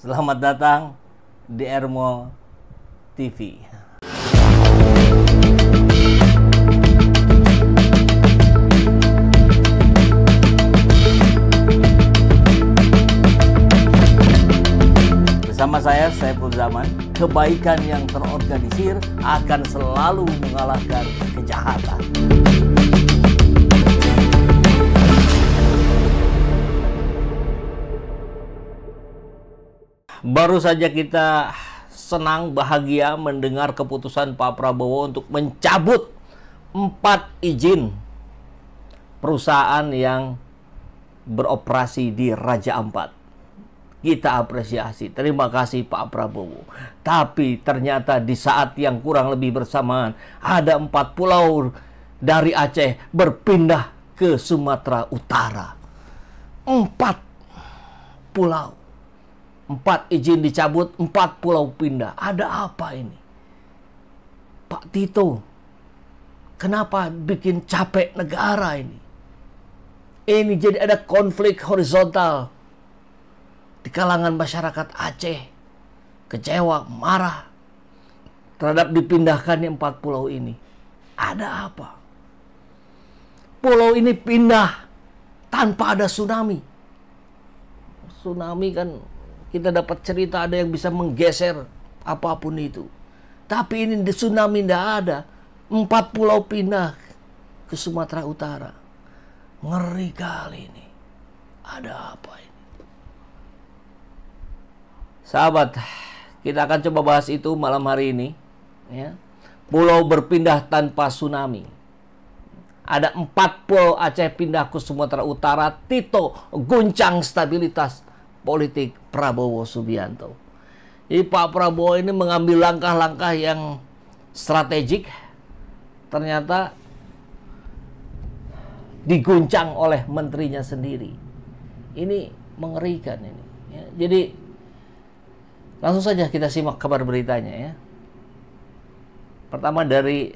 Selamat datang di Ermo TV. Bersama saya, Saiful Zaman, kebaikan yang terorganisir akan selalu mengalahkan kejahatan. Baru saja kita senang, bahagia mendengar keputusan Pak Prabowo untuk mencabut 4 izin perusahaan yang beroperasi di Raja Ampat. Kita apresiasi, terima kasih Pak Prabowo. Tapi ternyata di saat yang kurang lebih bersamaan, ada 4 pulau dari Aceh berpindah ke Sumatera Utara. 4 pulau. 4 izin dicabut, 4 pulau pindah. Ada apa ini? Pak Tito, kenapa bikin capek negara ini? Ini jadi ada konflik horizontal di kalangan masyarakat Aceh. Kecewa, marah terhadap dipindahkannya 4 pulau ini. Ada apa? Pulau ini pindah tanpa ada tsunami. Tsunami kan kita dapat cerita ada yang bisa menggeser apapun itu. Tapi ini di tsunami tidak ada. 4 pulau pindah ke Sumatera Utara. Ngeri kali ini. Ada apa ini? Sahabat, kita akan coba bahas itu malam hari ini. Ya. Pulau berpindah tanpa tsunami. Ada 4 pulau Aceh pindah ke Sumatera Utara. Tito guncang stabilitas politik Prabowo Subianto. Jadi Pak Prabowo ini mengambil langkah-langkah yang strategik, ternyata diguncang oleh menterinya sendiri. Ini mengerikan ini. Ya, jadi langsung saja kita simak kabar beritanya ya. Pertama dari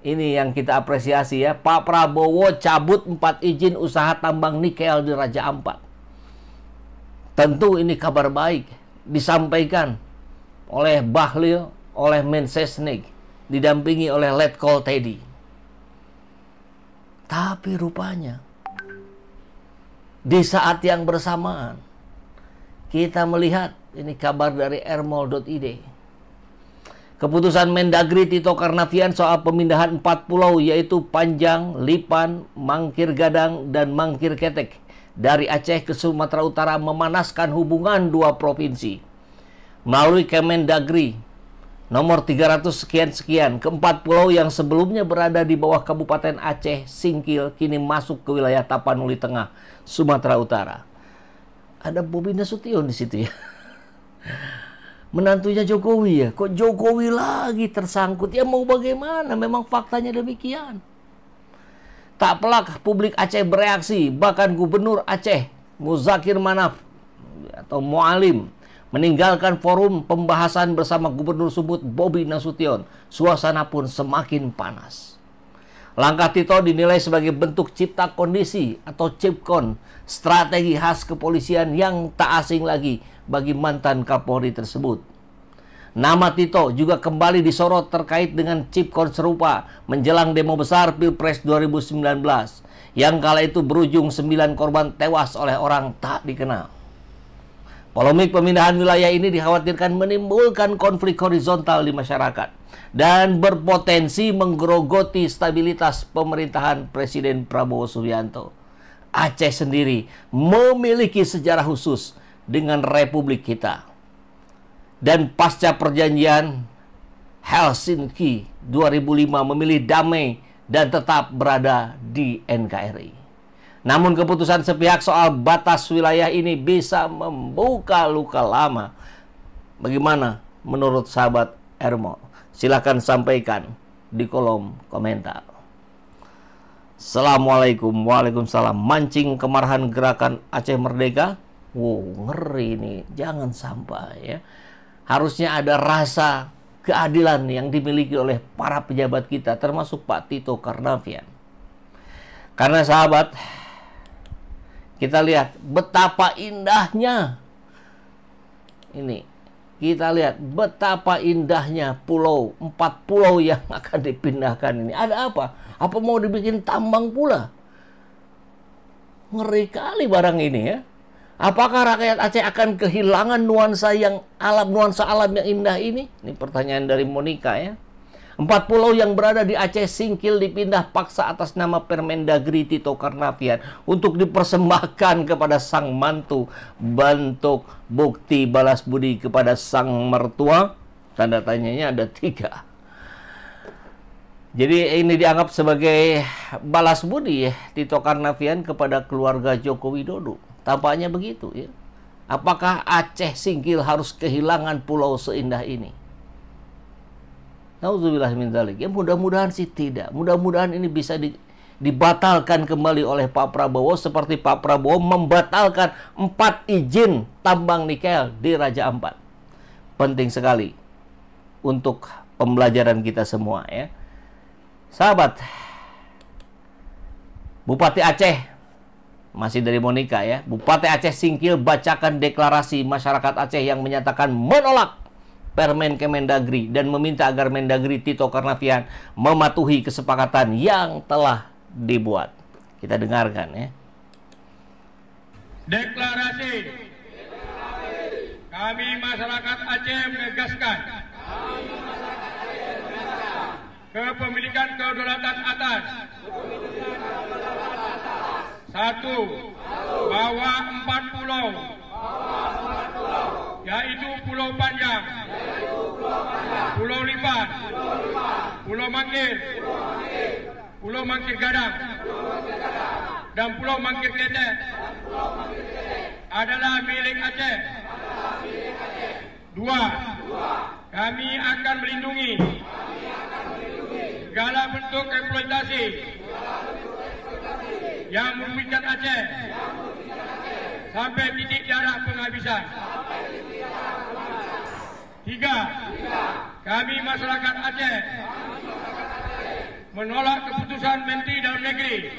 ini yang kita apresiasi ya, Pak Prabowo cabut 4 izin usaha tambang nikel di Raja Ampat. Tentu ini kabar baik disampaikan oleh Bahlil, oleh Mensesnek, didampingi oleh Letkol Teddy. Tapi rupanya di saat yang bersamaan kita melihat ini kabar dari ermol.id. Keputusan Mendagri Tito Karnavian soal pemindahan 4 pulau yaitu Panjang, Lipan, Mangkir Gadang, dan Mangkir Ketek dari Aceh ke Sumatera Utara memanaskan hubungan 2 provinsi. Melalui Kemendagri nomor 300 sekian-sekian, ke-4 pulau yang sebelumnya berada di bawah Kabupaten Aceh Singkil kini masuk ke wilayah Tapanuli Tengah, Sumatera Utara. Ada Bobi Nasution di situ ya. Menantunya Jokowi ya. Kok Jokowi lagi tersangkut? Ya mau bagaimana? Memang faktanya demikian. Tak pelak publik Aceh bereaksi, bahkan Gubernur Aceh Muzakir Manaf atau Mualim meninggalkan forum pembahasan bersama Gubernur Sumut Bobi Nasution. Suasana pun semakin panas. Langkah Tito dinilai sebagai bentuk cipta kondisi atau CIPKON, strategi khas kepolisian yang tak asing lagi bagi mantan Kapolri tersebut. Nama Tito juga kembali disorot terkait dengan CIPKON serupa menjelang demo besar Pilpres 2019 yang kala itu berujung 9 korban tewas oleh orang tak dikenal. Polemik pemindahan wilayah ini dikhawatirkan menimbulkan konflik horizontal di masyarakat dan berpotensi menggerogoti stabilitas pemerintahan Presiden Prabowo Subianto. Aceh sendiri memiliki sejarah khusus dengan Republik kita. Dan pasca perjanjian Helsinki 2005 memilih damai dan tetap berada di NKRI. Namun keputusan sepihak soal batas wilayah ini bisa membuka luka lama. Bagaimana menurut sahabat Ermo? Silahkan sampaikan di kolom komentar. Assalamualaikum. Waalaikumsalam. Mancing kemarahan gerakan Aceh Merdeka. Wow, ngeri nih. Jangan sampai ya. Harusnya ada rasa keadilan yang dimiliki oleh para pejabat kita, termasuk Pak Tito Karnavian. Karena sahabat, kita lihat betapa indahnya Ini kita lihat betapa indahnya pulau, 4 pulau yang akan dipindahkan ini. Ada apa? Apa mau dibikin tambang pula? Ngeri kali barang ini ya. Apakah rakyat Aceh akan kehilangan nuansa alam yang indah ini? Ini pertanyaan dari Monica ya. 4 pulau yang berada di Aceh Singkil dipindah paksa atas nama Permendagri Tito Karnavian untuk dipersembahkan kepada sang mantu, bentuk bukti balas budi kepada sang mertua. Tanda tanyanya ada 3. Jadi ini dianggap sebagai balas budi ya, Tito Karnavian kepada keluarga Joko Widodo. Tampaknya begitu ya. Apakah Aceh Singkil harus kehilangan pulau seindah ini? Nauzubillah min dzalik. Ya mudah-mudahan sih tidak. Mudah-mudahan ini bisa dibatalkan kembali oleh Pak Prabowo seperti Pak Prabowo membatalkan 4 izin tambang nikel di Raja Ampat. Penting sekali untuk pembelajaran kita semua ya. Sahabat, Bupati Aceh, masih dari Monica ya. Bupati Aceh Singkil bacakan deklarasi masyarakat Aceh yang menyatakan menolak Permen Kemendagri dan meminta agar Mendagri Tito Karnavian mematuhi kesepakatan yang telah dibuat. Kita dengarkan ya. Deklarasi. Kami masyarakat Aceh menegaskan kepemilikan kedaulatan atas 1. Bahwa 4 pulau yaitu Pulau Panjang, Pulau Lipan, Pulau Mangkir, Pulau Mangkir Gadang, dan Pulau Mangkir Ketek adalah milik Aceh. 2. Kami akan melindungi segala bentuk eksploitasi yang merugikan Aceh sampai titik darah penghabisan. 3. Kami masyarakat Aceh menolak keputusan Menteri Dalam Negeri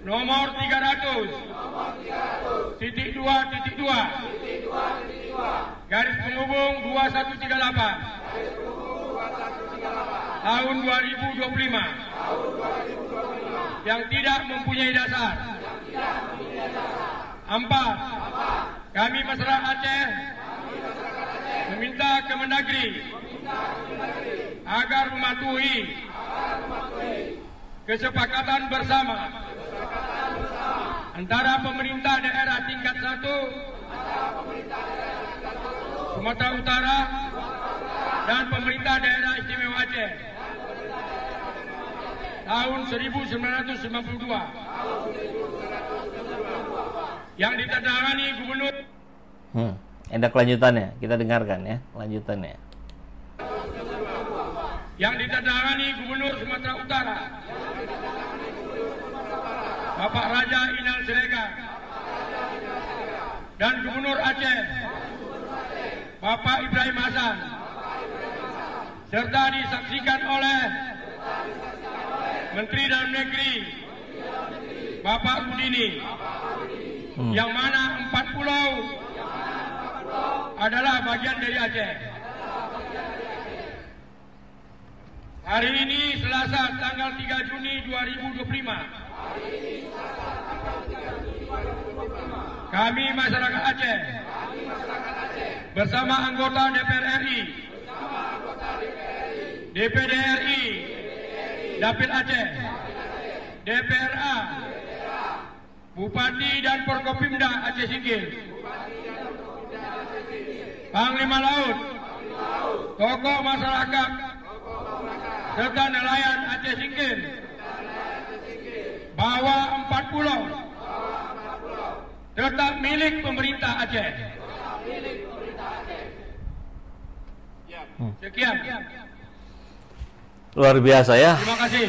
nomor 300.2.2 garis penghubung 2138 tahun 2025 yang tidak mempunyai dasar. 4. Kami masyarakat Aceh meminta Kemendagri agar mematuhi kesepakatan bersama antara pemerintah daerah tingkat 1 Sumatera Utara dan pemerintah daerah istimewa Aceh tahun 1992 yang ditandatangani Gubernur. Ada kelanjutannya, kita dengarkan ya lanjutannya. Yang ditandatangani Gubernur Sumatera Utara Bapak Raja Inal Siregar dan Gubernur Aceh Bapak Ibrahim Hasan, serta disaksikan oleh Menteri Dalam Negeri Bapak Rudini, yang mana 4 pulau adalah bagian dari Aceh. Hari ini Selasa tanggal 3 Juni 2025 kami masyarakat Aceh bersama anggota DPR RI, DPD RI, Dapil Aceh, DPRA, Bupati dan Forkopimda Aceh Singkil, Panglima Laut, tokoh masyarakat, serta nelayan Aceh Singkil bahwa 4 pulau tetap milik pemerintah Aceh. Sekian. Luar biasa ya. Terima kasih.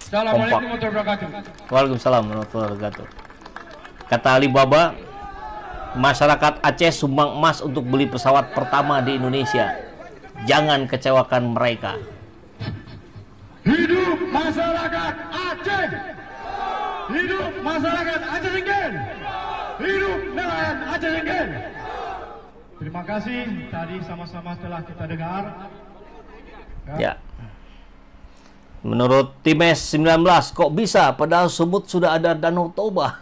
Assalamualaikum warahmatullahi wabarakatuh. Waalaikumsalam warahmatullahi wabarakatuh. Kata Alibaba, masyarakat Aceh sumbang emas untuk beli pesawat pertama di Indonesia. Jangan kecewakan mereka. Hidup masyarakat Aceh. Hidup masyarakat Aceh Singkil. Hidup nelayan Aceh Singkil. Terima kasih, tadi sama-sama telah kita dengar. Ya. Menurut Times 19, kok bisa padahal Sumut sudah ada Danau Toba?